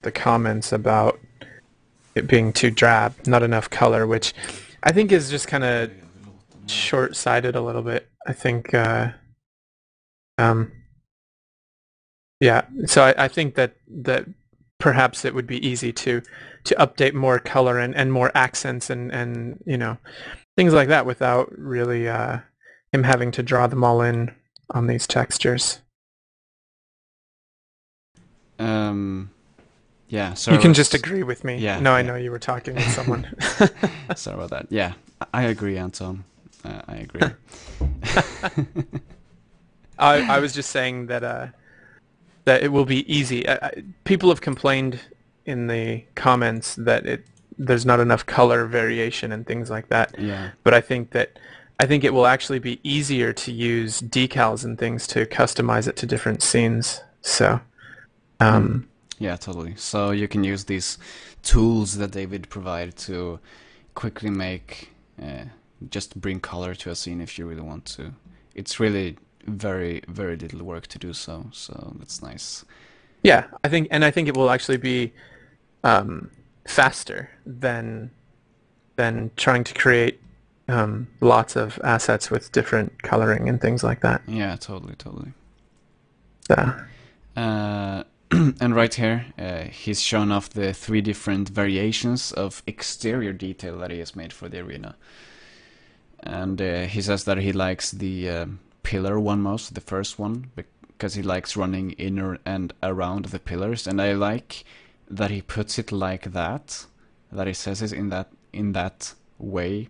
the comments about it being too drab, not enough color, which I think is just kind of short-sighted a little bit. I think, um, yeah. So I think that perhaps it would be easy to update more color and more accents and things like that without really him having to draw them all in on these textures. Yeah, You sorry. can just agree with me. Yeah, No, I yeah. know you were talking with someone. Sorry about that. Yeah, I agree, Anton. I agree. I was just saying that it will be easy. People have complained in the comments that there's not enough color variation and things like that. Yeah. But I think it will actually be easier to use decals and things to customize it to different scenes. So, Mm. um, Yeah, totally. So you can use these tools that David provided to quickly make, just bring color to a scene if you really want to. It's really very, very little work to do so, so that's nice. yeah, I think it will actually be faster than trying to create lots of assets with different coloring and things like that. Yeah, totally, totally. So, Uh, and right here, he's shown off the three different variations of exterior detail that he has made for the arena. And he says that he likes the pillar one most, the first one, because he likes running in and around the pillars. And I like that he puts it like that, that he says it in that way.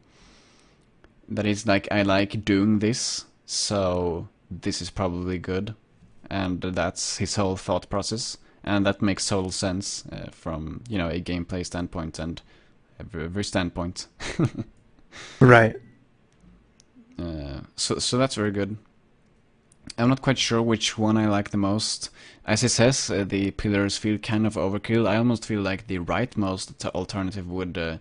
That is like, I like doing this, so this is probably good. And that's his whole thought process. And that makes total sense from, a gameplay standpoint and every standpoint. right. So that's very good. I'm not quite sure which one I like the most. As he says, the pillars feel kind of overkill. I almost feel like the rightmost alternative would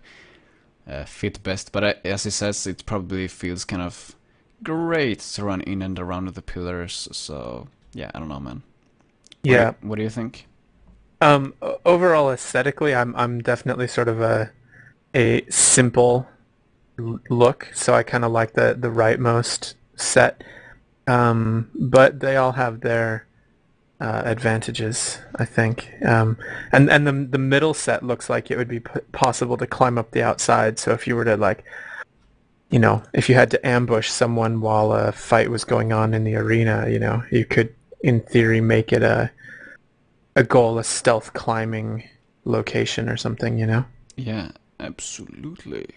fit best, but as he says, it probably feels kind of great to run in and around the pillars. So yeah, I don't know, man. Yeah. What do you think? Overall aesthetically, I'm definitely sort of a simple look, so I kind of like the rightmost set. But they all have their advantages, I think. And the middle set looks like it would be possible to climb up the outside. So if you were to if you had to ambush someone while a fight was going on in the arena, you could, in theory, make it a goal, a stealth climbing location or something. Yeah, absolutely.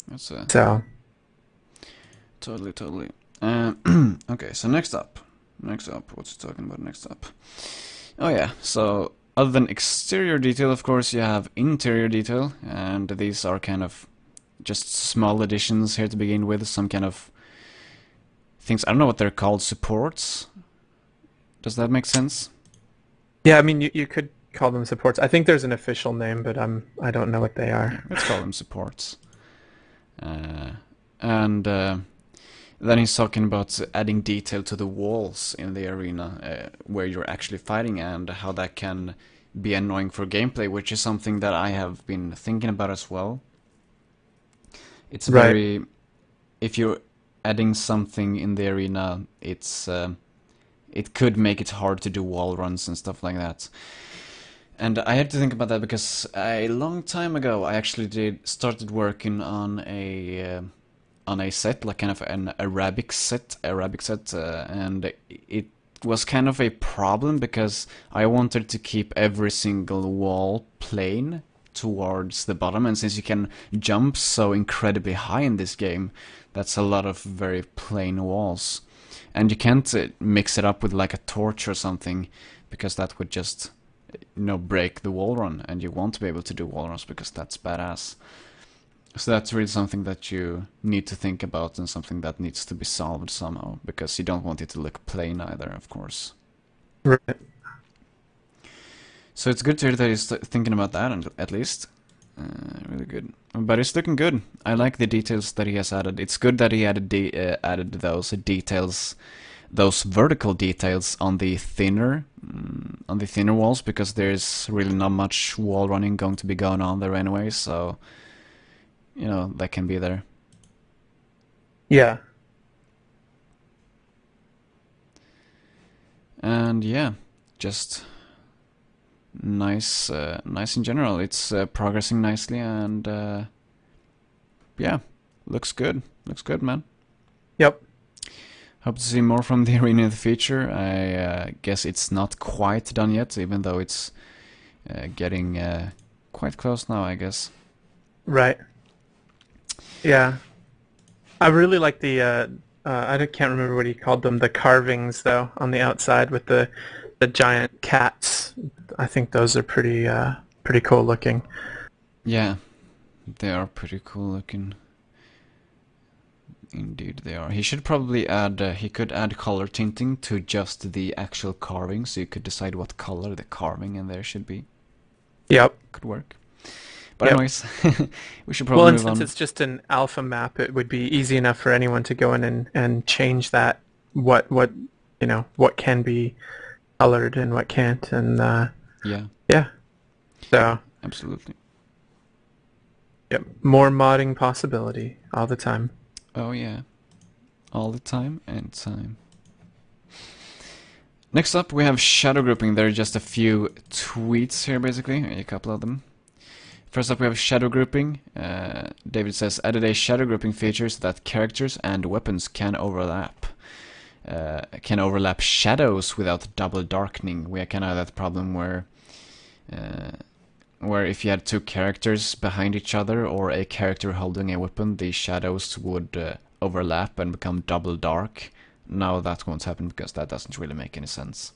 That's So, totally, totally. Okay, so next up, what's he talking about next up? Oh yeah, so other than exterior detail, of course, you have interior detail, and these are kind of just small additions here to begin with, some kind of things, I don't know what they're called, supports? Does that make sense? yeah, I mean, you could call them supports. I think there's an official name, but I don't know what they Yeah, are. let's call them supports. And then he's talking about adding detail to the walls in the arena where you're actually fighting and how that can be annoying for gameplay, which is something that I have been thinking about as well. It's Right. very... If you're adding something in the arena, it could make it hard to do wall runs and stuff like that. And I had to think about that because a long time ago I actually started working on a set, like kind of an Arabic set, and it was kind of a problem because I wanted to keep every single wall plane towards the bottom, and since you can jump so incredibly high in this game, that's a lot of very plain walls. And you can't mix it up with like a torch or something, because that would just, break the wall run, and you won't be able to do wall runs because that's badass. So that's really something that you need to think about and something that needs to be solved somehow, because you don't want it to look plain either, of course. Right. So it's good to hear that he's thinking about that, and at least. Really good. But it's looking good. I like the details that he has added. It's good that he added those details those vertical details on the thinner walls, because there's really not much wall running going to be going on there anyway, so you know, that can be there. Yeah. And yeah, just nice, nice in general. It's progressing nicely, and yeah, looks good. Looks good, man. Yep. Hope to see more from the arena in the future. I guess it's not quite done yet, even though it's getting quite close now, I guess. Right. Yeah. I really like the can't remember what he called them, the carvings though on the outside with the giant cats. I think those are pretty cool looking. Yeah, they are pretty cool looking. Indeed they are. He should probably add, he could add color tinting to just the actual carving, so you could decide what color the carving in there should be. Yep. Could work. But anyways, we should Well, probably and move on. since it's just an alpha map, it would be easy enough for anyone to go in and change that, what you know, what can be colored and what can't, and Yeah, yeah. So absolutely. yep, more modding possibility all the time. Oh yeah, all the time and time. Next up, we have shadow grouping. There are just a few tweets here, basically, a couple of them. First up, we have shadow grouping. David says, added a shadow grouping feature so that characters and weapons can overlap. Can overlap shadows without double darkening. We kind of had that problem where if you had two characters behind each other or a character holding a weapon, the shadows would overlap and become double dark. Now that won't happen because that doesn't really make any sense.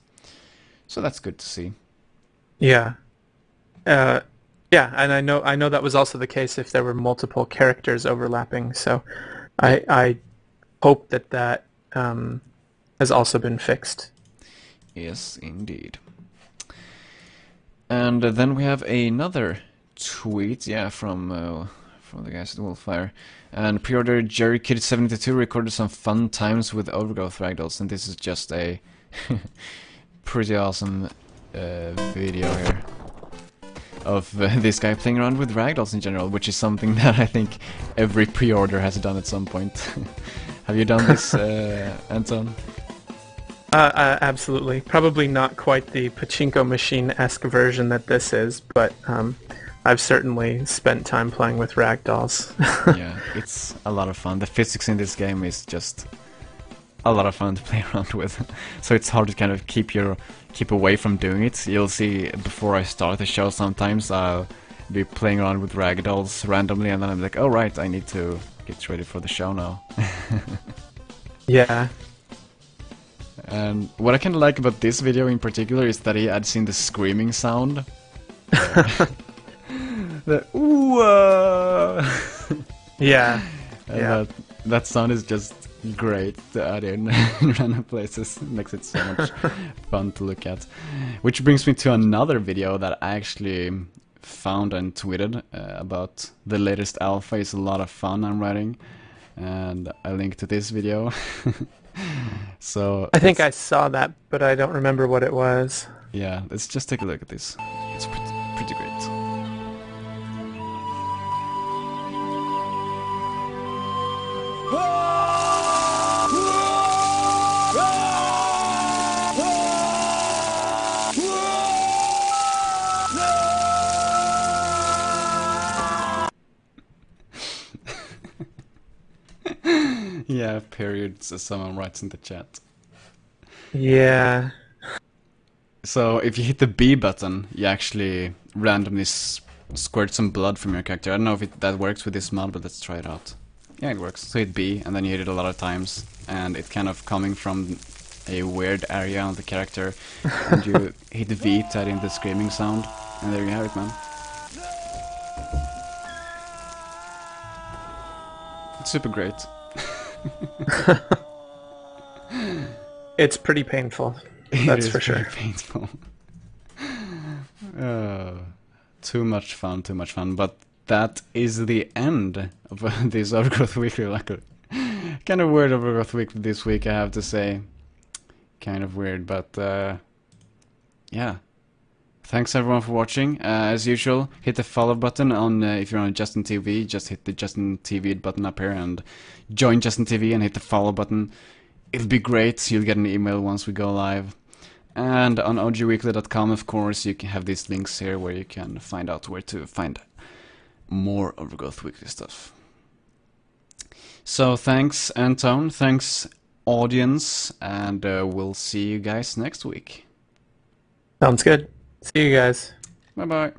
So that's good to see. Yeah. Yeah, and I know that was also the case if there were multiple characters overlapping. So I hope that has also been fixed. Yes, indeed. And then we have another tweet, yeah, from the guys at Wolfire. And pre-order Jerry Kid 72 recorded some fun times with Overgrowth Ragdolls, and this is just a pretty awesome video here of this guy playing around with ragdolls in general, which is something that I think every pre-order has done at some point. Have you done this, Anton? Absolutely. Probably not quite the pachinko machine-esque version that this is, but I've certainly spent time playing with ragdolls. Yeah, it's a lot of fun. The physics in this game is just a lot of fun to play around with. So it's hard to kind of keep away from doing it. You'll see before I start the show sometimes I'll be playing around with ragdolls randomly, and then I'm like, oh right, I need to get ready for the show now. Yeah. And what I kind of like about this video in particular is that he adds in the screaming sound. The ooh. Yeah. And Yeah. that sound is just great to add in random places. It makes it so much fun to look at. Which brings me to another video that I actually found and tweeted about the latest alpha. It's a lot of fun I'm writing, and I linked to this video. So I think I saw that, but I don't remember what it was. yeah, let's just take a look at this. It's pretty great. Yeah, periods, as someone writes in the chat. Yeah. So if you hit the B button, you actually randomly squirt some blood from your character. I don't know if that works with this mod, but let's try it out. Yeah, it works. So hit B, and then you hit it a lot of times, and it's kind of coming from a weird area on the character. And you hit V to add in the screaming sound, and there you have it, man. It's super great. It's pretty painful. That's for sure. Painful. Too much fun, too much fun. But that is the end of this Overgrowth Weekly. Like, kind of weird Overgrowth Weekly this week, I have to say. kind of weird, but yeah. Thanks everyone for watching. As usual, hit the follow button on if you're on Justin TV. Just hit the Justin TV button up here and join Justin TV and hit the follow button. It'll be great. You'll get an email once we go live. And on OGWeekly.com, of course, you can have these links here where you can find out where to find more Overgrowth Weekly stuff. So thanks, Anton. Thanks, audience. And we'll see you guys next week. Sounds good. See you guys. Bye-bye.